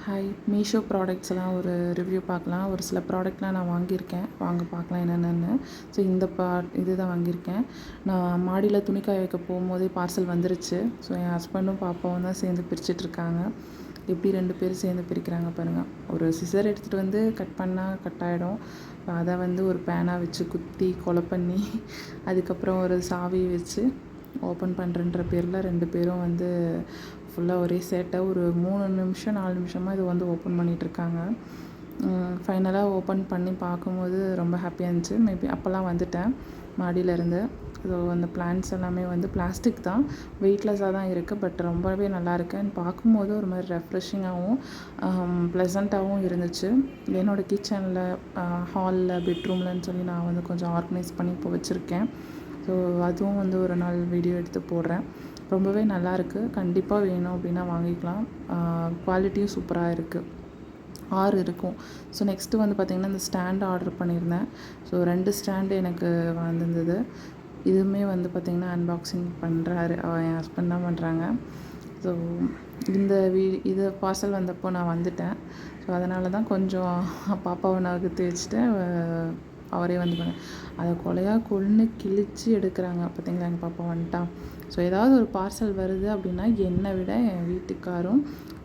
Hi, Meesho ப்ராடக்ட்ஸ்லாம் ஒரு review பார்க்கலாம். ஒரு சில ப்ராடக்ட்லாம் நான் வாங்கியிருக்கேன். வாங்க பார்க்கலாம் என்னென்னன்னு. ஸோ இந்த இதுதான் வாங்கியிருக்கேன். நான் மாடியில் துணி காய வைக்க போகும்போதே பார்சல் வந்துருச்சு. ஸோ என் ஹஸ்பண்டும் பாப்பாவும் தான் சேர்ந்து பிரிச்சிட்ருக்காங்க. எப்படி 2 பேரும் சேர்ந்து பிரிக்கிறாங்க பாருங்கள். ஒரு சிசர் எடுத்துகிட்டு வந்து கட் பண்ணால் கட் ஆகிடும். அதை வந்து ஒரு பேனாக வச்சு குத்தி கொலை பண்ணி அதுக்கப்புறம் ஒரு சாவி வச்சு ஓப்பன் பண்ணுறன்ற பேரில் 2 பேரும் வந்து ஃபுல்லாக ஒரே சேட்டை. ஒரு 3 நிமிஷம் 4 நிமிஷமாக இது வந்து ஓப்பன் பண்ணிகிட்ருக்காங்க. ஃபைனலாக ஓப்பன் பண்ணி பார்க்கும்போது ரொம்ப ஹாப்பியாக இருந்துச்சு. மேபி அப்போல்லாம் வந்துட்டேன் மாடியிலேருந்து. ஸோ அந்த பிளான்ட்ஸ் எல்லாமே வந்து பிளாஸ்டிக் தான், வெயிட்லெஸ்ஸாக தான் இருக்குது. பட் ரொம்பவே நல்லாயிருக்கு. அண்ட் பார்க்கும்போது ஒரு மாதிரி ரெஃப்ரெஷிங்காகவும் ப்ளசண்ட்டாகவும் இருந்துச்சு. என்னோடய கிச்சனில், ஹாலில், பெட்ரூம்லன்னு சொல்லி நான் வந்து கொஞ்சம் ஆர்கனைஸ் பண்ணி இப்போ வச்சுருக்கேன். ஸோ அதுவும் வந்து ஒரு நாள் வீடியோ எடுத்து போடுறேன். ரொம்பவே நல்லாயிருக்கு. கண்டிப்பாக வேணும் அப்படின்னா வாங்கிக்கலாம். குவாலிட்டியும் சூப்பராக இருக்குது. 6 இருக்கும். ஸோ நெக்ஸ்ட்டு வந்து பார்த்திங்கன்னா இந்த ஸ்டாண்ட் ஆர்டர் பண்ணியிருந்தேன். ஸோ 2 ஸ்டாண்டு எனக்கு வந்திருந்தது. இதுவுமே வந்து பார்த்திங்கன்னா அன்பாக்சிங் பண்ணுறாரு என் ஹஸ்பண்ட் தான் பண்ணுறாங்க. ஸோ இந்த இது பார்சல் வந்தப்போ நான் வந்துட்டேன். ஸோ அதனால தான் கொஞ்சம் பாப்பாவை நகர்த்தி வச்சுட்டு அவரே வந்து பண்ண அதை கொலையாக கொன்று கிழித்து எடுக்கிறாங்க. பார்த்திங்களா, எங்கள் பாப்பா வந்துட்டான். ஸோ ஏதாவது ஒரு பார்சல் வருது அப்படின்னா என்னை விட என் வீட்டுக்காரும்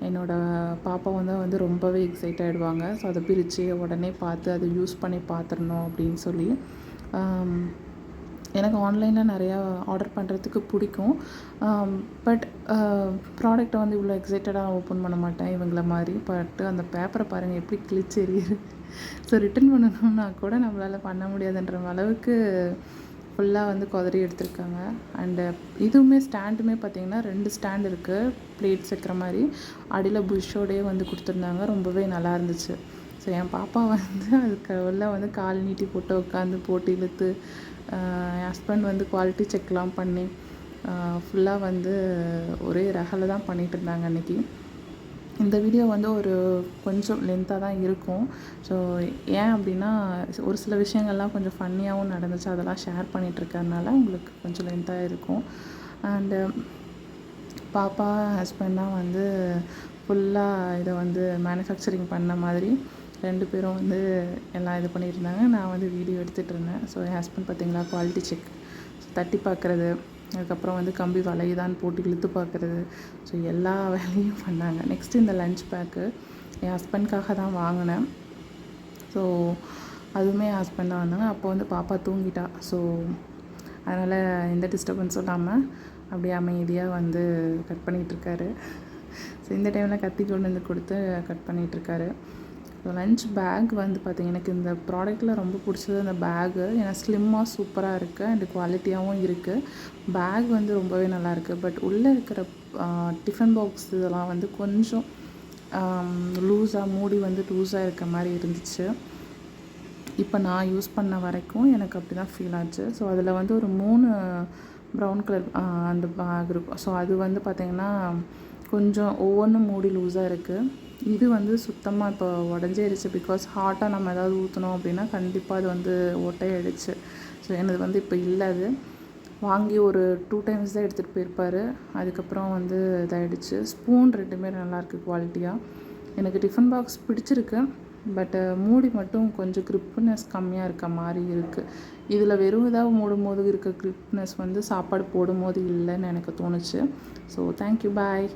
என்னோடய பாப்பாவும் தான் வந்து ரொம்பவே எக்ஸைட் ஆகிடுவாங்க. ஸோ அதை பிரித்து உடனே பார்த்து அதை யூஸ் பண்ணி பார்த்துடணும் அப்படின்னு சொல்லி. எனக்கு ஆன்லைனில் நிறையா ஆர்டர் பண்ணுறதுக்கு பிடிக்கும். பட் ப்ராடக்டை வந்து இவ்வளோ எக்ஸைட்டடாக ஓப்பன் பண்ண மாட்டேன் இவங்கள மாதிரி. பட் அந்த பேப்பரை பாருங்கள் எப்படி கிழிச்சு எறியுது. ஸோ ரிட்டன் பண்ணணும்னா கூட நம்மளால் பண்ண முடியாதுன்ற அளவுக்கு ஃபுல்லாக வந்து குதறி எடுத்திருக்காங்க. அண்டு இதுவுமே ஸ்டாண்டுமே பார்த்திங்கன்னா 2 ஸ்டாண்ட் இருக்குது, பிளேட்ஸ் வைக்கிற மாதிரி. அடியில் புஷ்ஷோடையே வந்து கொடுத்துருந்தாங்க. ரொம்பவே நல்லா இருந்துச்சு. ஸோ என் பாப்பா வந்து அதுக்கு உள்ள வந்து கால் நீட்டி போட்டு உட்காந்து போட்டு இழுத்து என் ஹஸ்பண்ட் வந்து குவாலிட்டி செக்லாம் பண்ணி ஃபுல்லாக வந்து ஒரே ரகலை தான் பண்ணிகிட்டு இருந்தாங்க அன்றைக்கி. இந்த வீடியோ வந்து ஒரு கொஞ்சம் லென்த்தாக தான் இருக்கும். ஸோ ஏன் அப்படின்னா ஒரு சில விஷயங்கள்லாம் கொஞ்சம் ஃபன்னியாகவும் நடந்துச்சு. அதெல்லாம் ஷேர் பண்ணிகிட்ருக்கறனால உங்களுக்கு கொஞ்சம் லென்த்தாக இருக்கும். அண்டு பாப்பா ஹஸ்பண்ட் தான் வந்து ஃபுல்லாக இதை வந்து மேனுஃபேக்சரிங் பண்ண மாதிரி 2 பேரும் வந்து எல்லாம் இது பண்ணியிருந்தாங்க. நான் வந்து வீடியோ எடுத்துகிட்டு இருந்தேன். ஸோ என் ஹஸ்பண்ட் பார்த்திங்களா குவாலிட்டி செக் தட்டி பார்க்குறது, அதுக்கப்புறம் வந்து கம்பி வளையுதான்னு போட்டு இழுத்து பார்க்குறது. ஸோ எல்லா வேலையும் பண்ணாங்க. நெக்ஸ்ட்டு இந்த லன்ச் பேக்கு என் ஹஸ்பண்ட்காக தான் வாங்கினேன். ஸோ அதுவுமே என் ஹஸ்பண்ட் தான் வந்தாங்க. அப்போ வந்து பாப்பா தூங்கிட்டா. ஸோ அதனால் எந்த டிஸ்டர்பன்ஸும் இல்லாமல் அப்படியே அமைதியாக வந்து கட் பண்ணிகிட்ருக்காரு. ஸோ இந்த டைமில் கத்தி கொண்டு வந்து கொடுத்து கட் பண்ணிகிட்ருக்காரு. ஸோ லன்ச் பேக் வந்து பார்த்திங்க, எனக்கு இந்த ப்ராடக்ட்டில் ரொம்ப பிடிச்சது அந்த பேகு. ஏன்னா ஸ்லிம்மாக சூப்பராக இருக்குது அண்ட் குவாலிட்டியாகவும் இருக்குது. பேக் வந்து ரொம்பவே நல்லாயிருக்கு. பட் உள்ளே இருக்கிற டிஃபன் பாக்ஸ் இதெல்லாம் வந்து கொஞ்சம் லூஸாக, மூடி வந்து லூஸாக இருக்க மாதிரி இருந்துச்சு. இப்போ நான் யூஸ் பண்ண வரைக்கும் எனக்கு அப்படி தான் ஃபீல் ஆச்சு. ஸோ அதில் வந்து ஒரு 3 ப்ரௌன் கலர் அந்த பேக் இருக்கும். ஸோ அது வந்து பார்த்திங்கன்னா கொஞ்சம் ஒவ்வொன்றும் மூடி லூஸாக இருக்குது. இது வந்து சுத்தமாக இப்போ உடஞ்சிருச்சு. பிகாஸ் ஹாட்டாக நம்ம ஏதாவது ஊற்றினோம் அப்படின்னா கண்டிப்பாக அது வந்து ஒட்டையாயிடுச்சு. ஸோ எனது வந்து இப்போ இல்லை. அது வாங்கி ஒரு 2 டைம்ஸ் தான் எடுத்துகிட்டு போயிருப்பார். அதுக்கப்புறம் வந்து இதாகிடுச்சு. ஸ்பூன் 2மே நல்லாயிருக்கு குவாலிட்டியாக. எனக்கு டிஃபன் பாக்ஸ் பிடிச்சிருக்கு. பட்டு மூடி மட்டும் கொஞ்சம் கிரிப்னஸ் கம்மியாக இருக்க மாதிரி இருக்குது. இதில் வெறும் ஏதாவது மூடும்போது இருக்க கிரிப்னஸ் வந்து சாப்பாடு போடும்போது இல்லைன்னு எனக்கு தோணுச்சு. ஸோ தேங்க்யூ, பாய்.